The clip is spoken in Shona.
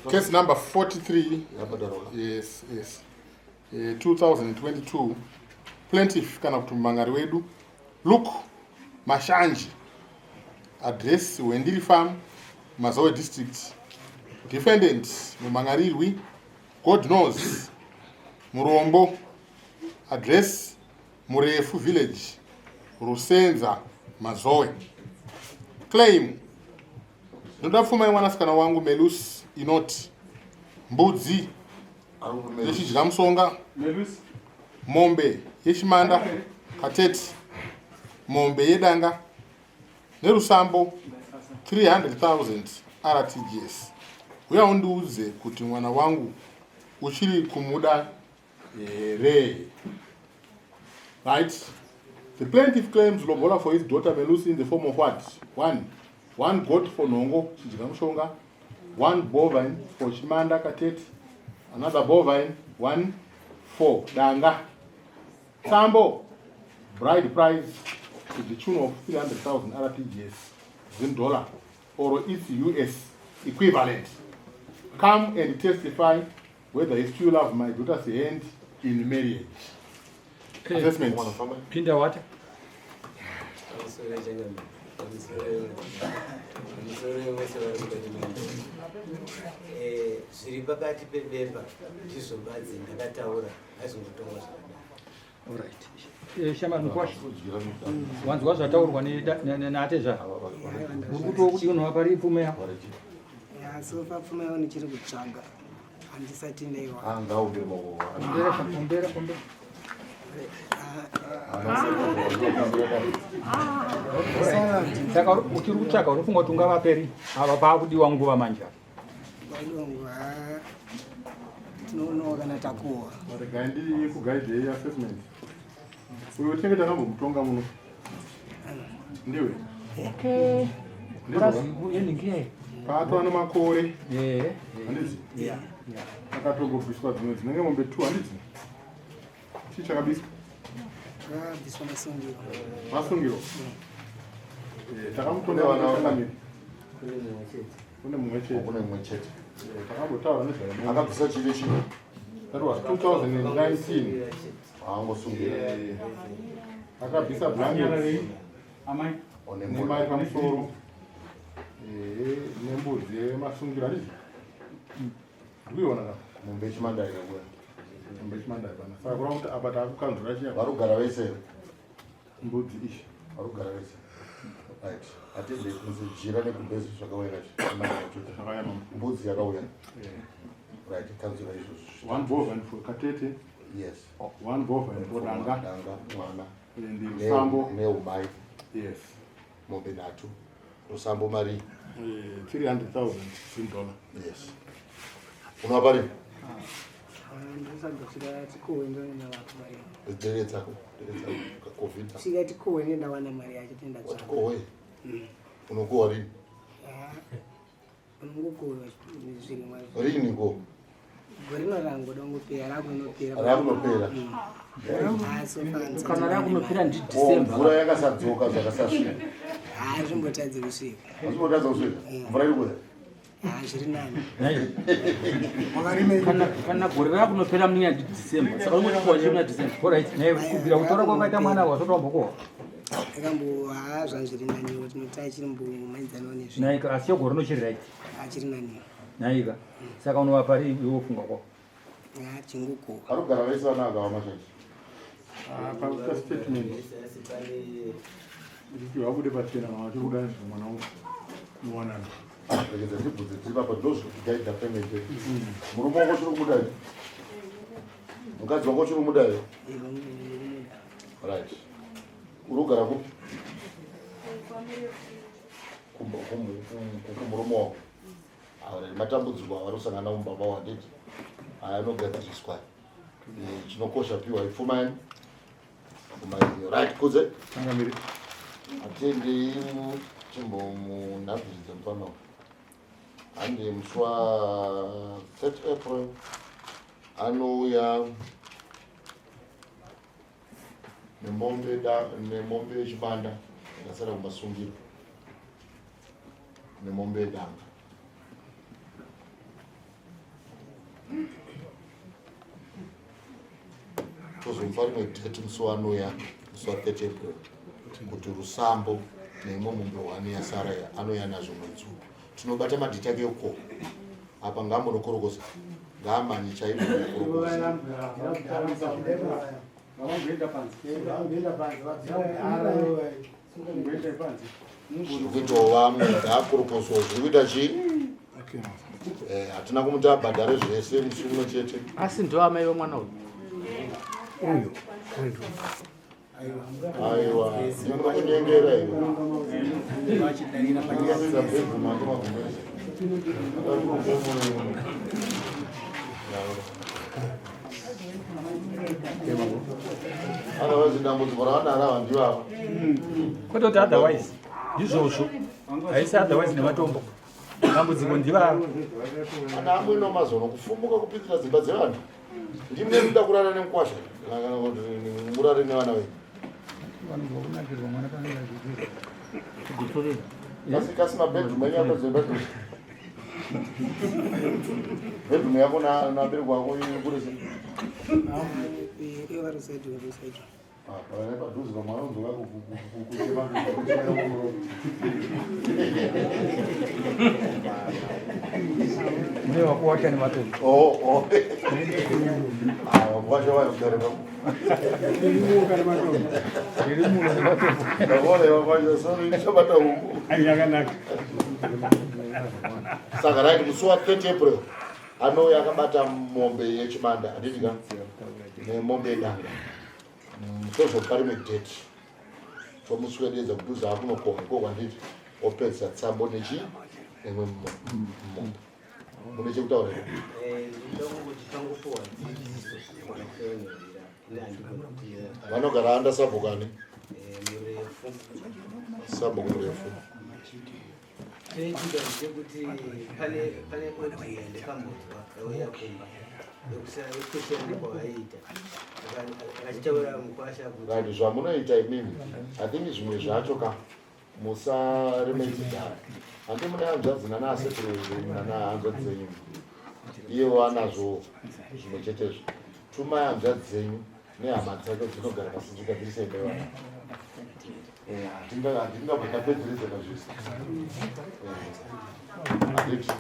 Case number 43. Yes. 2022. Plaintiff kana kuti mangari wedu. Look, Mashanji. Address Wendiri Farm, Mazoe District. Defendant Mumangarirwi. God knows. Murombo. Address Murefu Village. Rusenza Mazoe. Claim. Ndoda Pfuma mwanasikana wangu Melus inoti. Mbudzi yechidya musonga. Mombe yechimanda kateti. Mombe yedanga nerusambo 300,000 RTGS. Uya undiudze kuti mwana wangu uchiri kumuda re. Right? The plaintiff claims lobola for his daughter Melusi in the form of what? One goat for Nongo, Chijigamushonga, one bovine for Shimanda Kateti, another bovine, one for Danga. Sambo, bride price to the tune of 300,000 RTGS in dollar or its US equivalent. Come and testify whether you still love my daughter's hand in marriage. Assessment. Pinda what? Alright. Shama Mukwasha. Wanzwa zvataurwa naTezva. Urikuto kuti unhu apari Pfuma yako. Ya so Pfuma yako nichiri kutsvaga. Handisati neiwa. Kumbera. Saka ukiri kutsvaga uri funga kuti ungavaperi ava paakudiwa nguva manje. Tinoona kana takuwa. Regaindi kuguide assessment. Uyo tenge takambomutonga muno. Ndiwe? Okay. Ndirazi yeninge. Pato ana makore. Handizi? Yeah. Akatongobviswa dzimwe dzinenge mombe 2 handizi? Chichakabiswa? Biswa masungiro. Masungiro? Takamutonga wana kune mumwe chete. Takambotaura nezvayo. Akabvisa chiri chino. That was 2019. Angosungira. Akabvisa blanket. Amai. Nemai pamusoro. Nembudzi yemasungiro handizvo? Ndikuiona ka? Mombe chimandai kabuya. Mombe chimandai bana. Saka kurava kuti apa taakukanzura chiya. Varugara vese. Mbudzi ishi. Varugara vese. Right. Atende kunzijira nekubhezi zvakawira zvakayama. Mbudzi yakauya. Right. Kanzura izvozvo. One bovine for Katete. Yes. One bovine for Danga. Danga, mwana. Rusambo. Neumai. Yes. Mombe 3. Rusambo mari. 300,000 in dollar. Yes. Unapa ri? Ndisagosira tikuwe ndona vatu vari. Deretsa COVID. Sika tikuwe nenda wana mari yacho tenda tsaka. Watikowe. Unokuwa rini? Unongokuwa zviri mari. Rini ko? Gorino rangu dongopera rakunopera. Rakunopera. Kana rakunopera ndi December. Mvura yakasadzoka zvakasasvika. Zvimbotadze kusvika. Zvimbotadze kusvika. Mvura iri kuda. Zviri nani. Kana gore rakunopera munyaya December. Saka unotikuwa chiri muna December. Alright. Naye kubvira kutora kwakaita mwana wasotombokuwa. Akambo zvanzviri nani tinotai chiri mbumaenzano nezvi. Naika asi gore nochiri right. Achiri nani. Naika. Saka unovapari iwe ufunga kwako. Chinguko. Varugara vese vana vakava mashaji. Pakuita statement. Ndiki wabude pachena mawachiri kudani mwana wangu. Muwanana. Regeza ndibvudze tiri papa ndozvo kugaidha family. Murume wako chiri kumuda here? Mukadzi wako chiri kumuda here? Right. Urikugara kupi? Kumurume wako. Matambudziko avarosangana nawo mubaba wadeti. Aya anogadziriswa. Chinokosha piwa Pfuma yani. Right kuze? Tangamiri. Atende chimbomunhabhiridza mufana. Hande muswa 3 April anouya nemombe yechibanda yakasara kumasungiro nemombe yedanga. tozomupa rimwe date musi wanoya musi wa 30 April kuti Rusambo neimwe mombe 1 yasara anoya nazvo mwedzi. Tinobata madhiti ake uko apa ngamunokorokosa ngaamanye chaimo nokorokosa zvikuitawo vamwe ngaakorokoswa zviri kuita chii hatina kumuti abhadhare zvese musi umwe chete. Asi ndo amai vemwana uyu aiwa ndinokunyengera iwe otherwise dambudziko ravanarava ndivava kwetoti otherwise izvozvo haisi otherwise nematombo dambudziko ndivava. ana amwino mazono kufumuka kupindira dzimba dzevanhu ndimune muda kurara nemukwasha kana kuti murare nevana venyu kasi mabedroom enyu yako zembedroom bedroom yako nabereko wako kurese padhuze pamwana udzoka mune wakuwata nematombo wakuwasha waiugareko iri muno nematombo ndakona saka right musi wa 30 April anouya akabata mombe yechimanda handitika nemombe yedanga tozopa rimwe date tomuswededza kudhuza akunokohwa iko handiti opedza tsambo nechi nemwe mombe mune chekutaura vanogara anda sabhokani sabhoko murefu kuti pane odiyo ndakambodzwa auya kumba radi zvamunoita imimi hatingi zvimwe zvacho ka musaremedzidzana handi mune hanzvadzi nanaasekuru nanahanzvadzi dzenyu iyewo anazvo zvimwe chetezvo tumai hanzvadzi dzenyu nehama dzacho dzinogara pasinjika dzirisembewana hatingambotapedzeredzana zvese handiti